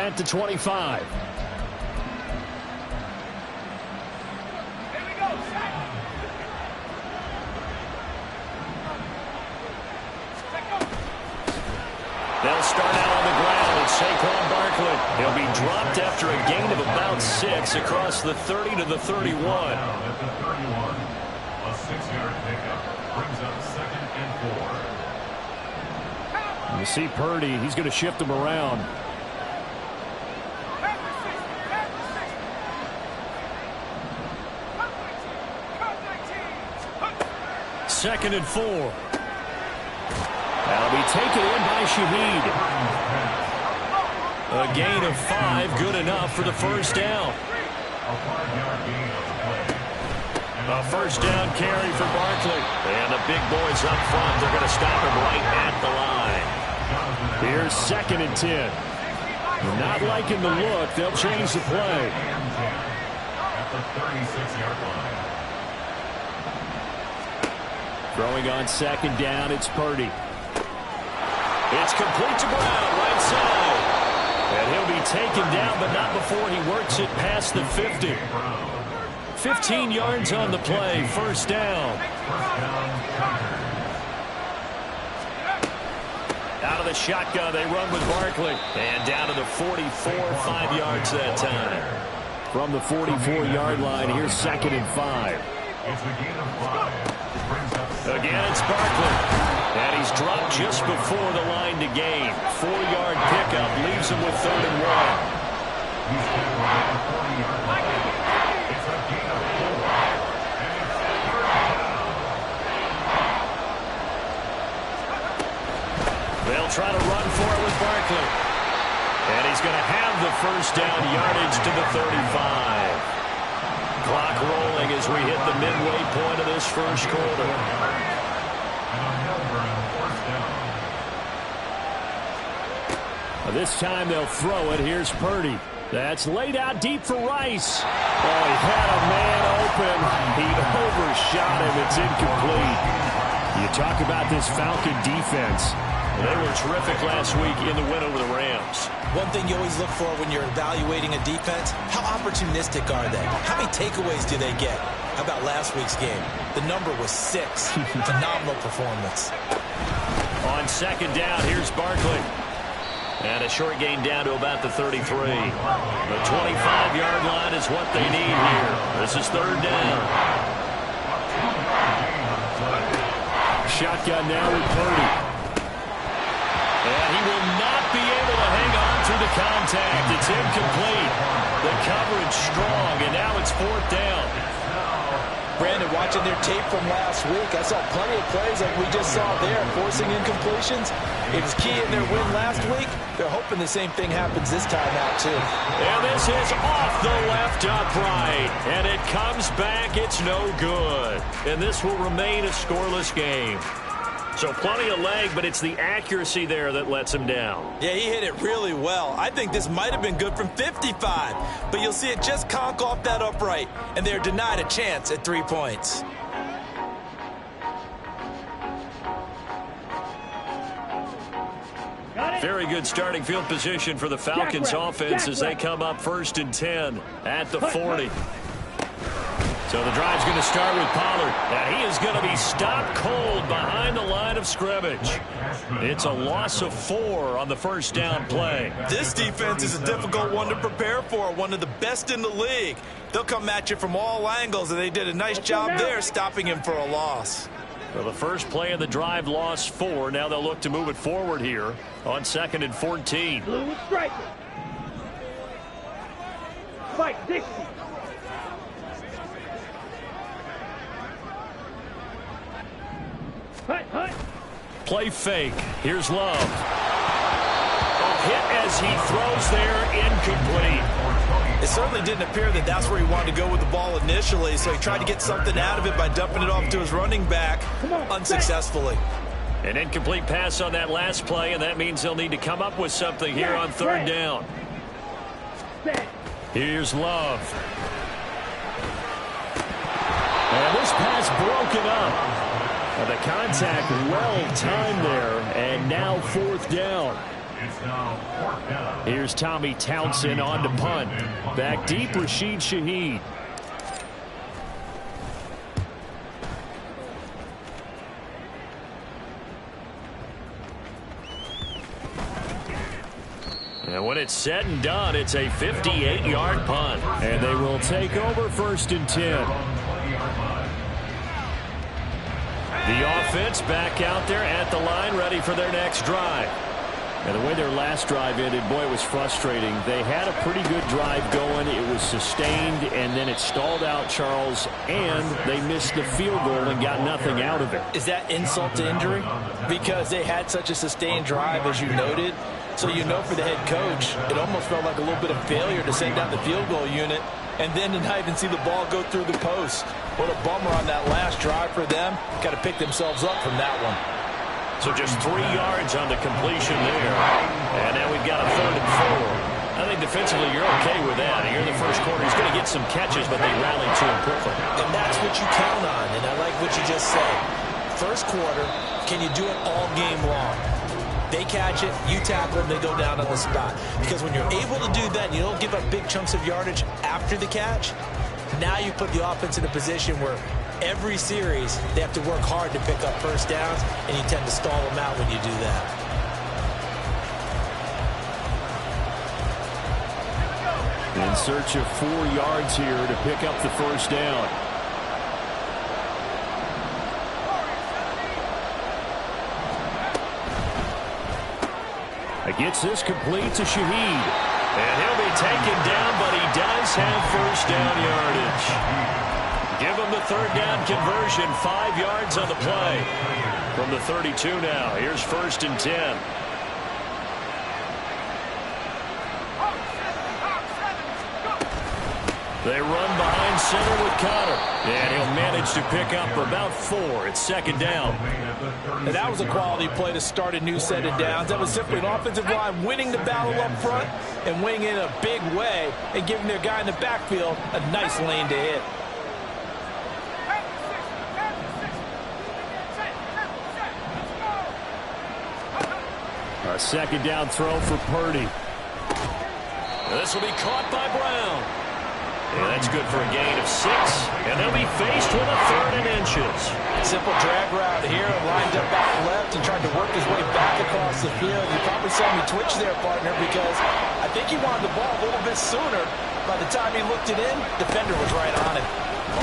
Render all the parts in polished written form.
at the 25. They'll start out on the ground. It's Saquon Barkley. He'll be dropped after a gain of about 6 across the 30 to the 31. At the 31, a 6-yard pickup brings up 2nd and 4. You see Purdy. He's going to shift him around. Second and 4. That'll be taken in by Shaheed. A gain of 5, good enough for the first down. A first down carry for Barkley. And the big boys up front, they're going to stop him right at the line. Here's 2nd and 10. Not liking the look, they'll change the play. At the 36-yard line. Throwing on 2nd down, it's Purdy. It's complete to Brown, right side. And he'll be taken down, but not before he works it past the 50. 15 yards on the play, first down. Out of the shotgun, they run with Barkley. And down to the 44, 5 yards that time. From the 44-yard line, here's 2nd and 5. It's a gain of 5. Again, it's Barkley. And he's dropped just before the line to gain. 4-yard pickup leaves him with 3rd and 1. He's tackled at the 40-yard line. It's a gain of 4. And it's 3rd down. They'll try to run for it with Barkley. And he's going to have the first down yardage to the 35. Clock rolling as we hit the midway point of this first quarter. This time they'll throw it. Here's Purdy. That's laid out deep for Rice. Oh, he had a man open. He overshot him. It's incomplete. You talk about this Falcon defense. They were terrific last week in the win over the Rams. One thing you always look for when you're evaluating a defense, how opportunistic are they? How many takeaways do they get? How about last week's game? The number was 6. Phenomenal performance. On 2nd down, here's Barkley. And a short gain down to about the 33. The 25-yard line is what they need here. This is 3rd down. Shotgun now with Purdy. And he will not be able to hang on through the contact. It's incomplete. The coverage strong, and now it's 4th down. Brandon, watching their tape from last week, I saw plenty of plays like we just saw there, forcing incompletions. It was key in their win last week. They're hoping the same thing happens this time out, too. And this is off the left upright. And it comes back. It's no good. And this will remain a scoreless game. So plenty of leg, but it's the accuracy there that lets him down. Yeah, he hit it really well. I think this might have been good from 55. But you'll see it just conk off that upright. And they're denied a chance at 3 points. Very good starting field position for the Falcons offense as they come up 1st and 10 at the 40. So the drive's going to start with Pollard. And he is going to be stopped cold behind the line of scrimmage. It's a loss of 4 on the first down play. This defense is a difficult one to prepare for, one of the best in the league. They'll come at you from all angles, and they did a nice job there stopping him for a loss. Well, the first play of the drive lost 4. Now they'll look to move it forward here on 2nd and 14. Blue striker. Fight, Dixie. Hut. Play fake. Here's Love. A hit as he throws there, incomplete. It certainly didn't appear that that's where he wanted to go with the ball initially, so he tried to get something out of it by dumping it off to his running back unsuccessfully. An incomplete pass on that last play, and that means they'll need to come up with something here on 3rd down. Here's Love. And this pass broken up. The contact well timed there, and now 4th down. It's now 4th down. Here's Tommy Townsend on to punt. Back deep, Rashid Shaheed. And when it's said and done, it's a 58-yard punt. And they will take over 1st and 10. The offense back out there at the line, ready for their next drive. And the way their last drive ended, boy, it was frustrating. They had a pretty good drive going. It was sustained, and then it stalled out, Charles, and they missed the field goal and got nothing out of it. Is that insult to injury? Because they had such a sustained drive, as you noted. So you know for the head coach, it almost felt like a little bit of failure to send down the field goal unit and then to not even see the ball go through the post. What a bummer on that last drive for them. Got to pick themselves up from that one. So just 3 yards on the completion there. And now we've got a 3rd and 4. I think defensively you're okay with that. Here in the first quarter, he's going to get some catches, but they rally to him quickly. And that's what you count on, and I like what you just said. First quarter, can you do it all game long? They catch it, you tackle them, they go down on the spot. Because when you're able to do that and you don't give up big chunks of yardage after the catch, now you put the offense in a position where every series they have to work hard to pick up first downs, and you tend to stall them out when you do that. In search of 4 yards here to pick up the first down. Gets this complete to Shaheed. And he'll be taken down, but he does have first down yardage. Give him the 3rd down conversion, 5 yards on the play. From the 32 now, here's 1st and 10. They run behind center with Connor. And he'll manage to pick up about 4. It's 2nd down. And that was a quality play to start a new set of downs. That was simply an offensive line winning the battle up front and winning in a big way and giving their guy in the backfield a nice lane to hit. A 2nd down throw for Purdy. This will be caught by Brown. And that's good for a gain of 6. And they'll be faced with a 3rd and inches. Simple drag route here, lined up out left and tried to work his way back across the field. You probably saw me twitch there, partner, because I think he wanted the ball a little bit sooner. By the time he looked it in, defender was right on him.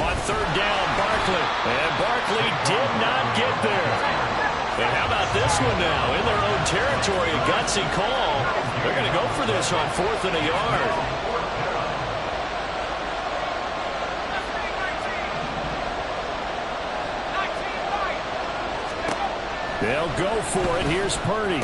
On 3rd down, Barkley. And Barkley did not get there. And how about this one now? In their own territory, a gutsy call. They're going to go for this on 4th and a yard. They'll go for it. Here's Purdy.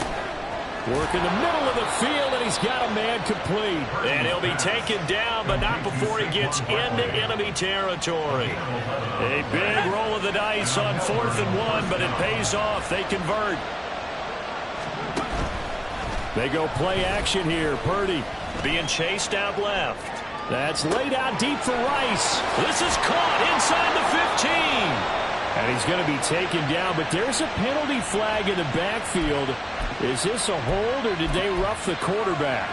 Work in the middle of the field, and he's got a man complete. And he'll be taken down, but not before he gets into enemy territory. A big roll of the dice on 4th and 1, but it pays off. They convert. They go play action here. Purdy being chased out left. That's laid out deep for Rice. This is caught inside the 15. And he's going to be taken down, but there's a penalty flag in the backfield. Is this a hold, or did they rough the quarterback?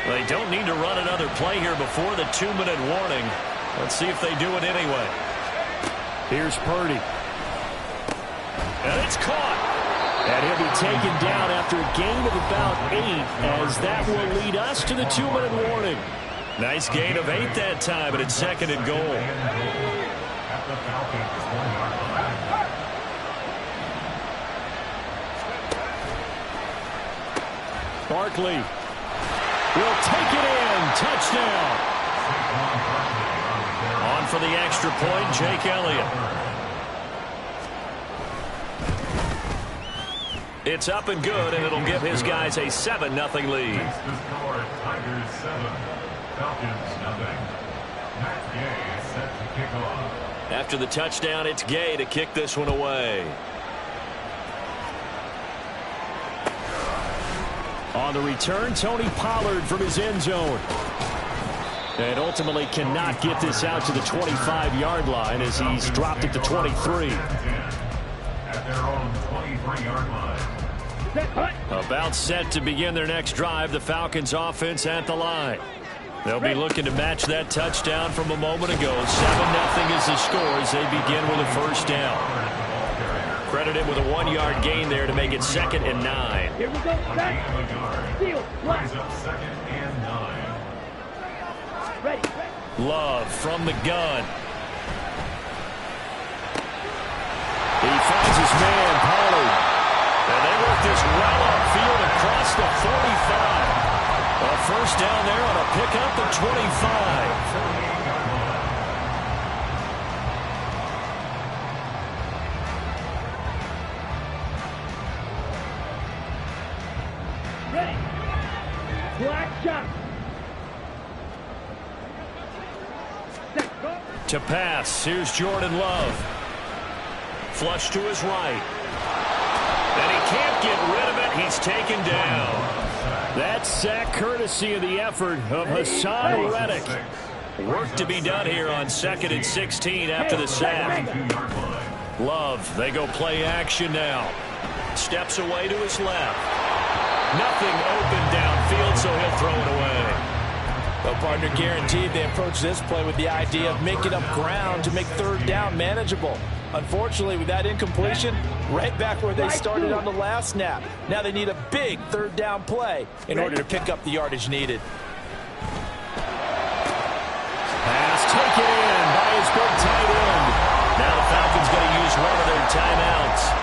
They don't need to run another play here before the 2-minute warning. Let's see if they do it anyway. Here's Purdy. And it's caught. And he'll be taken down after a gain of about 8, as that will lead us to the 2-minute warning. Nice gain of 8 that time, but it's 2nd and goal. Barkley will take it in. Touchdown. On for the extra point, Jake Elliott. It's up and good, and it'll give his guys a 7-0 lead. Tigers 7, Falcons nothing. Matt Gay set to kick off. After the touchdown, it's Gay to kick this one away. On the return, Tony Pollard from his end zone. And ultimately cannot get this out to the 25-yard line as he's dropped it to 23. At their own 23-yard line. About set to begin their next drive, the Falcons offense at the line. They'll be looking to match that touchdown from a moment ago. 7-0 is the score as they begin with a first down. Credited with a 1-yard gain there to make it 2nd and 9. Here we go. Brings up 2nd and 9. Ready. Love from the gun. He finds his man, Pollard. And they work this well upfield across the 45. A first down there on a pickup at 25. Ready. Black shot. To pass, here's Jordan Love. Flush to his right. And he can't get rid of it. He's taken down. That sack courtesy of the effort of Hassan Reddick. Work to be done here on 2nd and 16 after the sack. Love, they go play action now. Steps away to his left. Nothing open downfield, so he'll throw it away. Well, partner, guaranteed they approach this play with the idea of making up ground to make 3rd down manageable. Unfortunately, with that incompletion, right back where they started on the last snap. Now they need a big 3rd down play in order to pick up the yardage needed. Pass taken in by his big tight end. Now the Falcons going to use one of their timeouts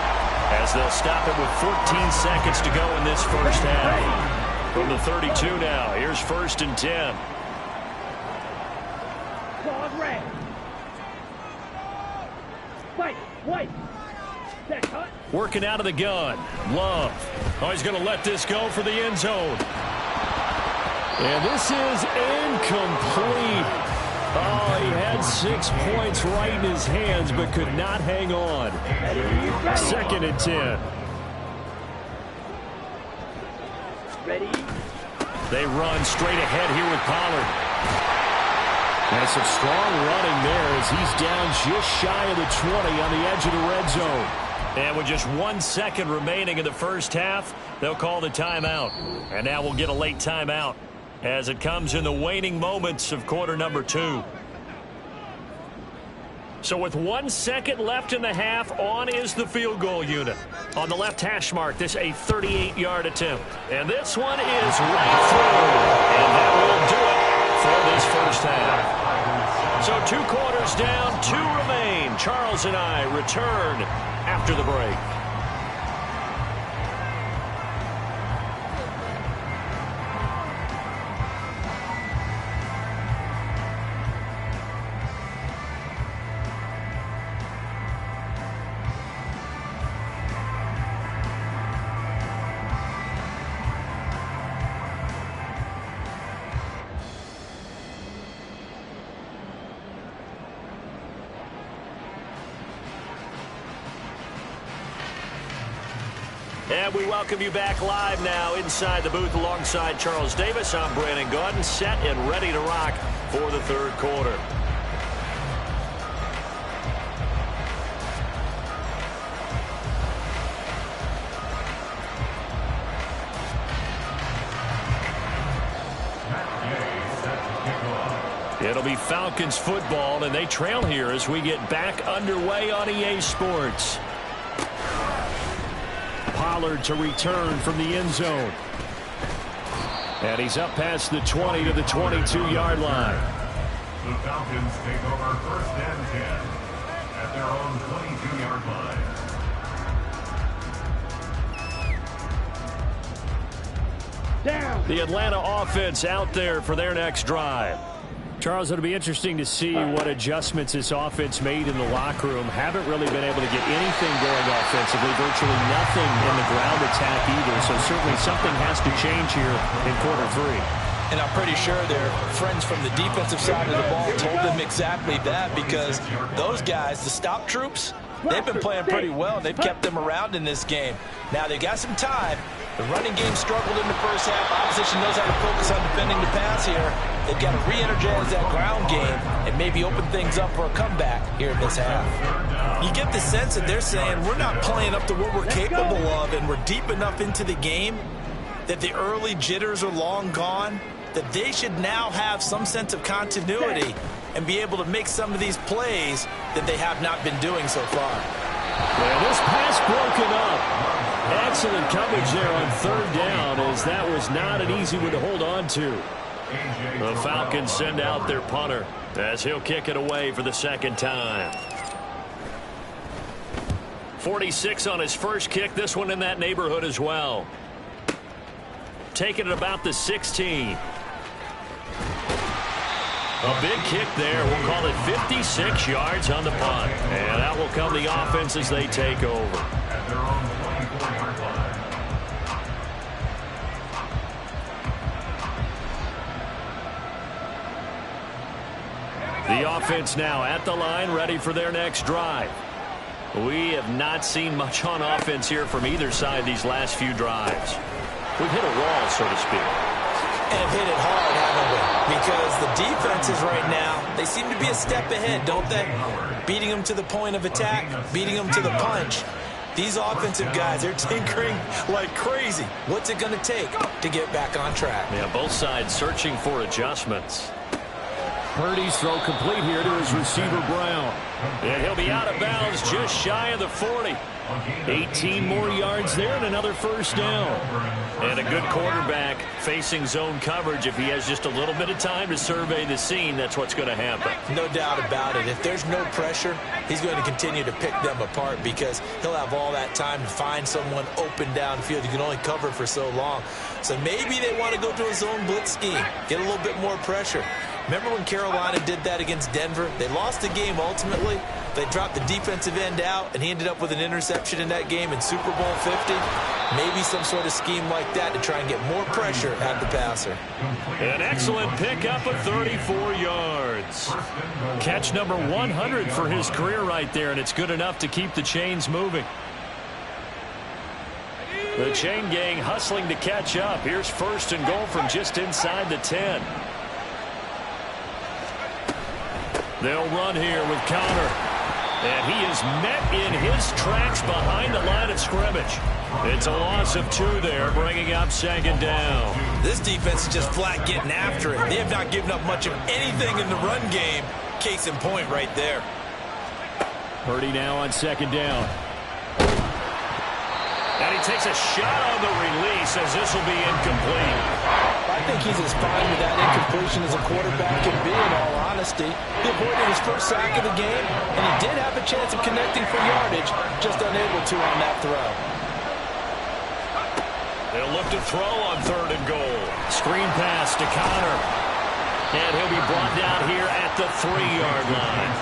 as they'll stop it with 14 seconds to go in this first half. From the 32 now, here's 1st and 10. Claude red. Fight. White. Set cut. Working out of the gun. Love. Oh, he's going to let this go for the end zone. And this is incomplete. Oh, he had 6 points right in his hands, but could not hang on. 2nd and 10. Ready. They run straight ahead here with Pollard. And some strong running there as he's down just shy of the 20 on the edge of the red zone. And with just 1 second remaining in the first half, they'll call the timeout. And now we'll get a late timeout as it comes in the waning moments of quarter number 2. So with 1 second left in the half, on is the field goal unit. On the left hash mark, this a 38-yard attempt. And this one is right through. And that will do it for this first half. So 2 quarters down, 2 remain. Charles and I return after the break. And we welcome you back live now inside the booth alongside Charles Davis. I'm Brandon Gaudin, set and ready to rock for the 3rd quarter. It'll be Falcons football, and they trail here as we get back underway on EA Sports. Pollard to return from the end zone. And he's up past the 20 to the 22-yard line. The Falcons take over 1st and 10 at their own 22-yard line. Down. The Atlanta offense out there for their next drive. Charles, it'll be interesting to see what adjustments this offense made in the locker room. Haven't really been able to get anything going offensively, virtually nothing in the ground attack either. So certainly something has to change here in quarter 3. And I'm pretty sure their friends from the defensive side of the ball told them exactly that, because those guys, the stop troops, they've been playing pretty well. They've kept them around in this game. Now they've got some time. The running game struggled in the first half. opposition knows how to focus on defending the pass here. They've got to re-energize that ground game and maybe open things up for a comeback here in this half. You get the sense that they're saying we're not playing up to what we're capable of, and we're deep enough into the game that the early jitters are long gone, that they should now have some sense of continuity and be able to make some of these plays that they have not been doing so far. And this pass broken up. Excellent coverage there on third down, as that was not an easy one to hold on to. The Falcons send out their punter as he'll kick it away for the second time. 46 on his first kick. This one in that neighborhood as well. Taking it about the 16. A big kick there. We'll call it 56 yards on the punt. And that will come the offense as they take over. At their own 24-yard line. The offense now at the line, ready for their next drive. We have not seen much on offense here from either side these last few drives. We've hit a wall, so to speak. And hit it hard, haven't we? Because the defenses right now, they seem to be a step ahead, don't they? Beating them to the point of attack, beating them to the punch. These offensive guys, they're tinkering like crazy. What's it going to take to get back on track? Yeah, both sides searching for adjustments. Purdy's throw complete here to his receiver, Brown. And he'll be out of bounds just shy of the 40. 18 more yards there and another first down. And a good quarterback facing zone coverage. If he has just a little bit of time to survey the scene, that's what's going to happen. No doubt about it. If there's no pressure, he's going to continue to pick them apart because he'll have all that time to find someone open downfield. You can only cover for so long. So maybe they want to go to a zone blitz scheme, get a little bit more pressure. Remember when Carolina did that against Denver? They lost the game ultimately. They dropped the defensive end out, and he ended up with an interception in that game in Super Bowl 50. Maybe some sort of scheme like that to try and get more pressure at the passer. An excellent pickup of 34 yards. Catch number 100 for his career right there, and it's good enough to keep the chains moving. The chain gang hustling to catch up. Here's first and goal from just inside the 10. They'll run here with Connor. And he is met in his tracks behind the line of scrimmage. It's a loss of 2 there, bringing up second down. This defense is just flat getting after it. They have not given up much of anything in the run game. Case in point right there. Purdy now on second down. And he takes a shot on the release as this will be incomplete. I think he's as fine with that incompletion as a quarterback can be, in all honesty. He avoided his first sack of the game, and he did have a chance of connecting for yardage, just unable to on that throw. They'll look to throw on third and goal. Screen pass to Connor. And he'll be brought down here at the 3-yard line.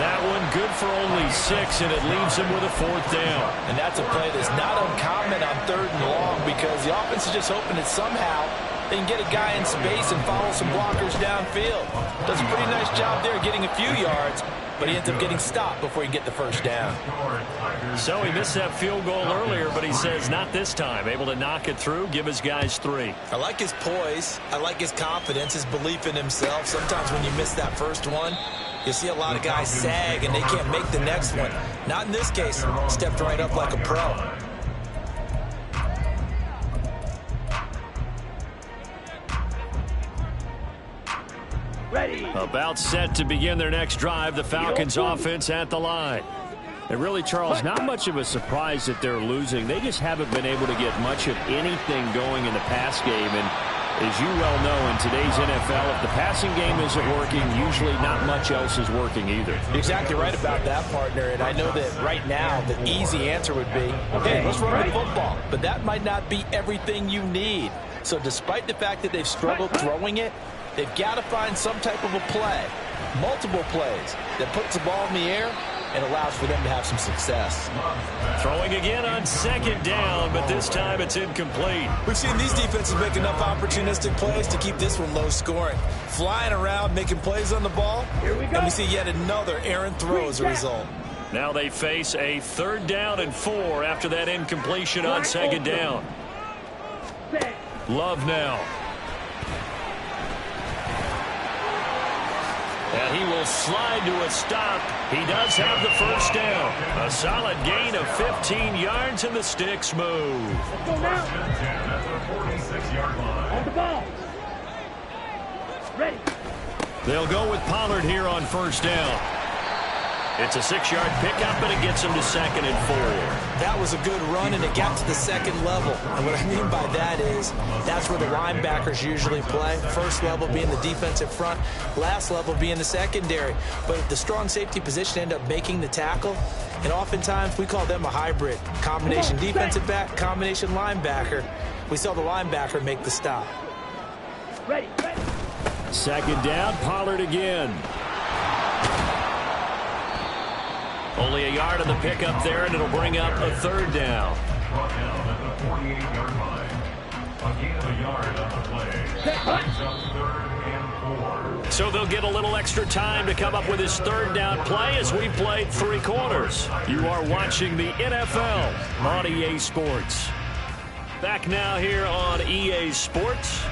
That one good for only 6, and it leaves him with a 4th down. And that's a play that's not uncommon on third and long because the offense is just hoping that somehow they can get a guy in space and follow some blockers downfield. Does a pretty nice job there getting a few yards, but he ends up getting stopped before he can get the first down. So he missed that field goal earlier, but he says not this time. Able to knock it through, give his guys 3. I like his poise. I like his confidence, his belief in himself. Sometimes when you miss that first one, you see a lot of guys sag and they can't make the next one. Not in this case. Stepped right up like a pro. Ready. About set to begin their next drive. The Falcons offense at the line. And really, Charles, not much of a surprise that they're losing. They just haven't been able to get much of anything going in the pass game. And as you well know, in today's NFL, if the passing game isn't working, usually not much else is working either. Exactly right about that, partner. And I know that right now the easy answer would be, hey, let's run the football. But that might not be everything you need. So despite the fact that they've struggled throwing it, they've got to find some type of a play, multiple plays, that puts the ball in the air and allows for them to have some success. Throwing again on second down, but this time it's incomplete. We've seen these defenses make enough opportunistic plays to keep this one low scoring. Flying around, making plays on the ball, Here we go. and we see yet another errant throw as a result. Now they face a 3rd down and 4 after that incompletion on second down. Set. Love now. And he will slide to a stop. He does have the first down. A solid gain of 15 yards, and the sticks move. Let's go now. At the 46-yard line. On the ball. Ready. They'll go with Pollard here on first down. It's a 6-yard pickup, and it gets him to 2nd and 4. That was a good run, and it got to the second level. And what I mean by that is that's where the linebackers usually play. First level being the defensive front, last level being the secondary. But the strong safety position ended up making the tackle, and oftentimes we call them a hybrid. Combination defensive back, combination linebacker. We saw the linebacker make the stop. Ready. Ready. 2nd down, Pollard again. Only a yard on the pickup there, and it'll bring up a 3rd down. Brought down at the 48-yard line. A gain of a yard on the play. Brings up 3rd and 4. So they'll get a little extra time to come up with his 3rd down play as we played 3 quarters. You are watching the NFL on EA Sports. Back now here on EA Sports.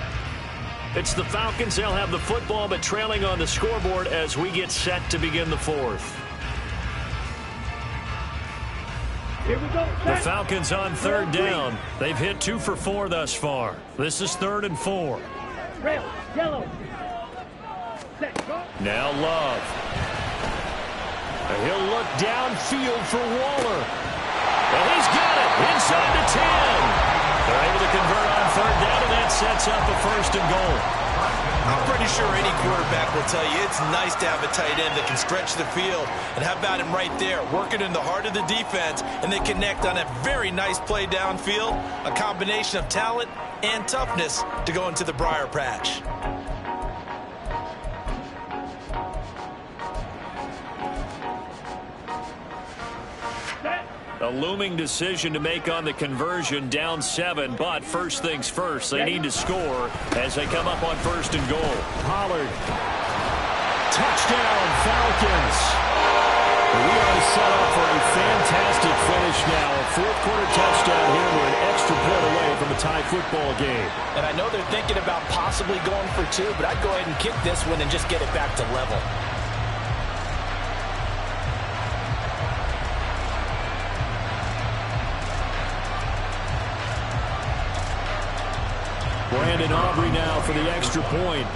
It's the Falcons. They'll have the football, but trailing on the scoreboard as we get set to begin the 4th. Here we go. The Falcons on 3rd down. They've hit 2 for 4 thus far. This is 3rd and 4. Rail. Yellow. Set. Go. Now Love. And he'll look downfield for Waller. And he's got it inside the 10. They're able to convert on 3rd down, and that sets up a 1st and goal. I'm pretty sure any quarterback will tell you it's nice to have a tight end that can stretch the field. And how about him right there, working in the heart of the defense, and they connect on a very nice play downfield, a combination of talent and toughness to go into the briar patch. A looming decision to make on the conversion, down 7, but first things first, they need to score as they come up on 1st and goal. Pollard. Touchdown, Falcons. We are set up for a fantastic finish now. A 4th quarter touchdown here. We're an extra point away from a tie football game. And I know they're thinking about possibly going for 2, but I'd go ahead and kick this one and just get it back to level. Brandon Aubrey now for the extra point.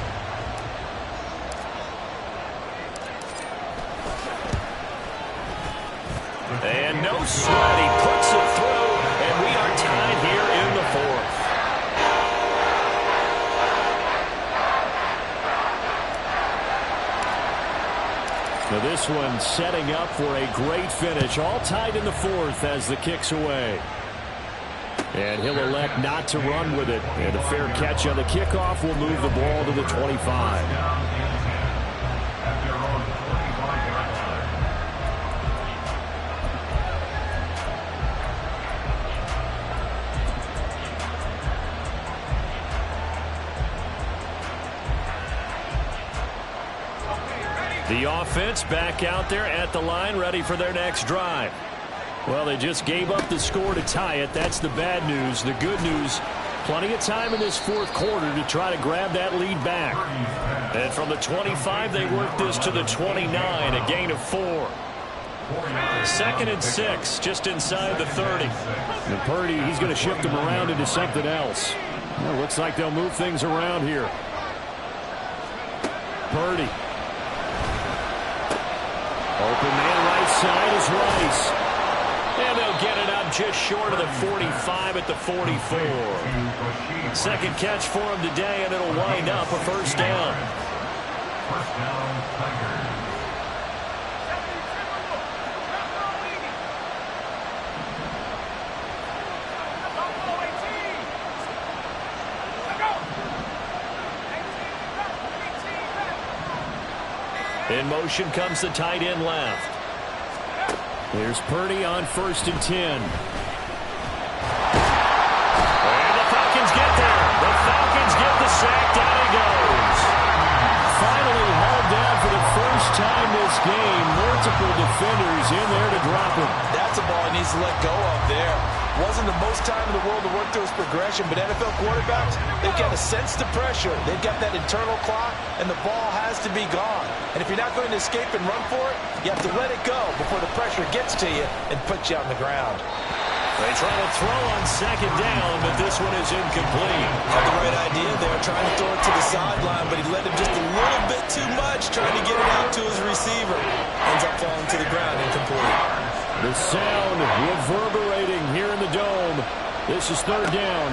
And no sweat. He puts it through, and we are tied here in the 4th. Now this one setting up for a great finish. All tied in the 4th as the kick's away. And he'll elect not to run with it. And a fair catch on the kickoff will move the ball to the 25. The offense back out there at the line, ready for their next drive. Well, they just gave up the score to tie it. That's the bad news. The good news, plenty of time in this 4th quarter to try to grab that lead back. And from the 25, they work this to the 29, a gain of 4. 2nd and 6, just inside the 30. And Purdy, he's going to shift them around into something else. Well, looks like they'll move things around here. Purdy. Open man right side is Rice. And they'll get it up just short of the 45 at the 44. 2nd catch for him today, and it'll wind up a 1st down. First down, Tigers. In motion comes the tight end left. Here's Purdy on 1st and 10. And the Falcons get there. The Falcons get the sack. Down he goes. Finally hauled down for the first time this game. Multiple defenders in there to drop him. That's a ball he needs to let go of there. Wasn't the most time in the world to work through his progression, but NFL quarterbacks, they've got to sense the pressure. They've got that internal clock, and the ball has to be gone. And if you're not going to escape and run for it, you have to let it go before the pressure gets to you and puts you on the ground. They try to throw on second down, but this one is incomplete. Had the right idea there, trying to throw it to the sideline, but he led him just a little bit too much, trying to get it out to his receiver. Ends up falling to the ground, incomplete. The sound reverberating here in the dome. This is third down.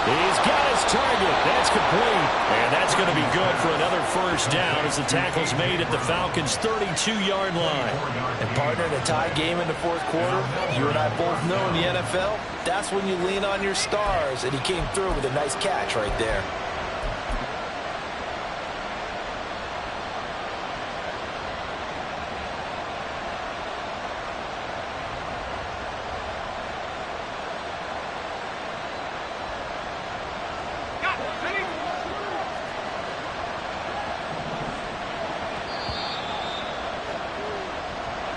He's got his target. That's complete. And that's going to be good for another first down as the tackle's made at the Falcons' 32-yard line. And partner, in a tie game in the fourth quarter, you and I both know in the NFL, that's when you lean on your stars. And he came through with a nice catch right there.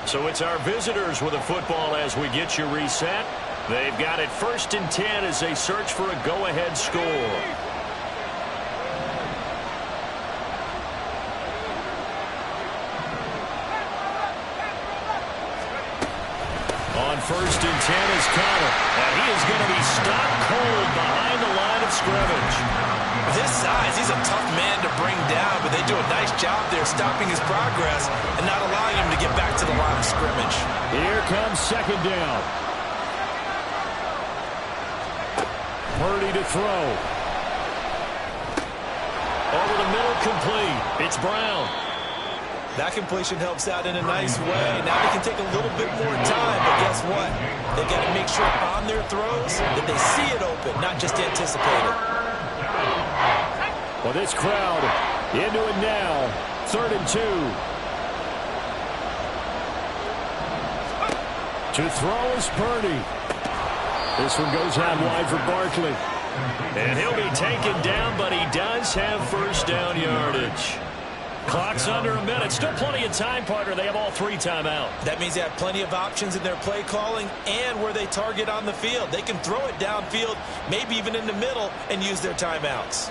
So it's our visitors with a football as we get you reset. They've got it 1st and 10 as they search for a go-ahead score. On 1st and 10 is Connor, and he is going to be stopped cold behind the line of scrimmage. With his size, he's a tough man to bring down, but they do a nice job there stopping his progress and not allowing him to get back to the line of scrimmage. Here comes second down. Purdy to throw. Over the middle, complete. It's Brown. That completion helps out in a nice way. Now they can take a little bit more time, but guess what? They've got to make sure on their throws that they see it open, not just anticipate it. Well, this crowd into it now. 3rd and 2. To throw is Purdy. This one goes out wide for Barkley. And he'll be taken down, but he does have first down yardage. Clock's under a minute. Still plenty of time, partner. They have all 3 timeouts. That means they have plenty of options in their play calling and where they target on the field. They can throw it downfield, maybe even in the middle, and use their timeouts.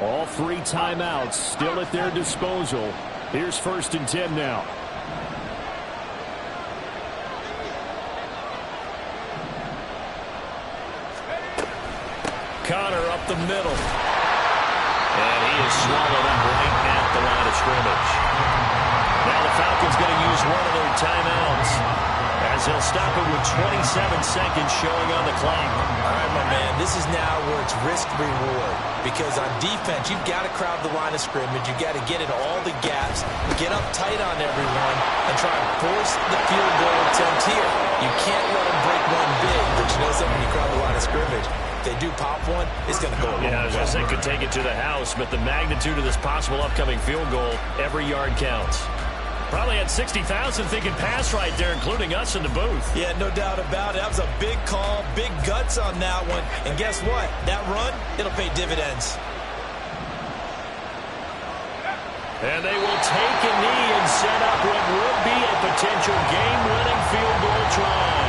All 3 timeouts still at their disposal. Here's 1st and 10 now. Connor up the middle. And he is swallowed up right at the line of scrimmage. Now the Falcons going to use one of their timeouts as they'll stop it with 27 seconds showing on the clock. All right, my man, this is now where it's risk-reward. Because on defense, you've got to crowd the line of scrimmage. You've got to get into all the gaps, get up tight on everyone, and try and force the field goal attempt here. You can't let them break one big, but you know something, when you crowd the line of scrimmage, if they do pop one, it's going to go a long way. I was going to say could take it to the house, but the magnitude of this possible upcoming field goal, every yard counts. Probably had 60,000 thinking pass right there, including us in the booth. Yeah, no doubt about it. That was a big call, big guts on that one. And guess what? That run, it'll pay dividends. And they will take a knee and set up what would be a potential game-winning field goal try.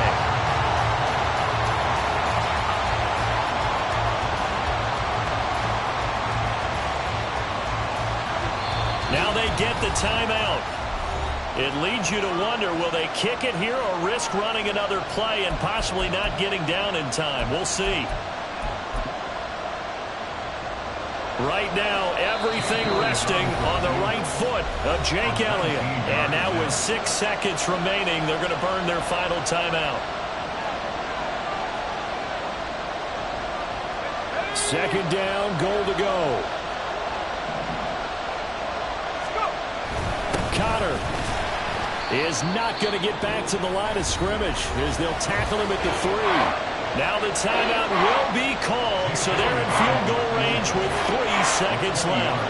Now they get the timeout. It leads you to wonder, will they kick it here or risk running another play and possibly not getting down in time? We'll see. Right now, everything resting on the right foot of Jake Elliott. And now with 6 seconds remaining, they're going to burn their final timeout. Second down, goal to go. Connor is not going to get back to the line of scrimmage as they'll tackle him at the 3. Now the timeout will be called, so they're in field goal range with 3 seconds left.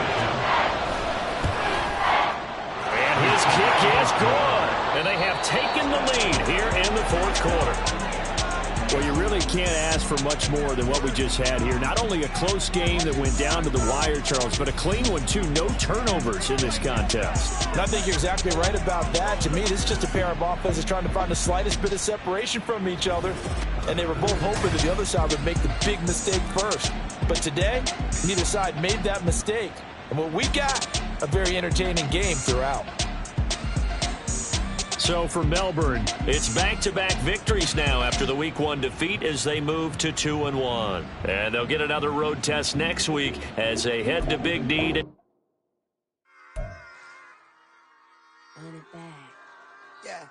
And his kick is good. And they have taken the lead here in the fourth quarter. Well, you really can't ask for much more than what we just had here. Not only a close game that went down to the wire, Charles, but a clean one, too. No turnovers in this contest. And I think you're exactly right about that. To me, this is just a pair of offenses trying to find the slightest bit of separation from each other. And they were both hoping that the other side would make the big mistake first. But today, neither side made that mistake. And what we got, a very entertaining game throughout. So for Melbourne, it's back-to-back victories now after the Week 1 defeat as they move to 2-1. And they'll get another road test next week as they head to Big D. Run it back. Yeah.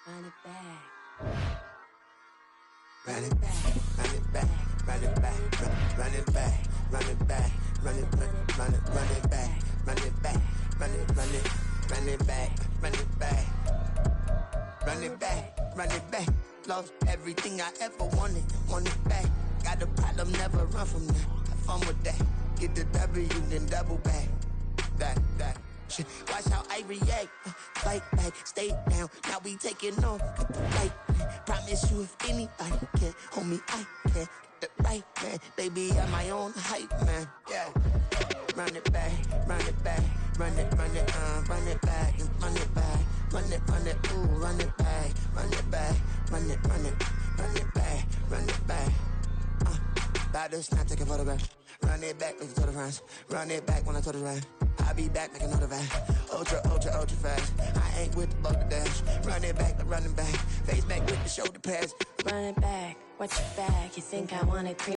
Run it back. Run it back, run it back, run it back, run it back, run it back, run it back, run it back, run it back, run it back, run it back, run it back, run it back. Lost everything I ever wanted, want it back. Got a problem, never run from that. Have fun with that. Get the W, then double back. That. Shit. Watch how I react. Fight back, stay down. Now we taking off. Like, promise you if anybody can hold me, I can. Get the right man, baby, I'm my own hype man. Yeah. Run it back, run it back, run it back, run it back, run it, ooh, run it back, run it back, run it back, run it back. About to snap, take a photograph. Run it back, make it to the friends. Run it back when I told it right. I'll be back, make another back. Ultra fast. I ain't with the bugger dash. Run it back, run it back. Face back with the shoulder pads. Run it back. What's your back? You think I wanna creep?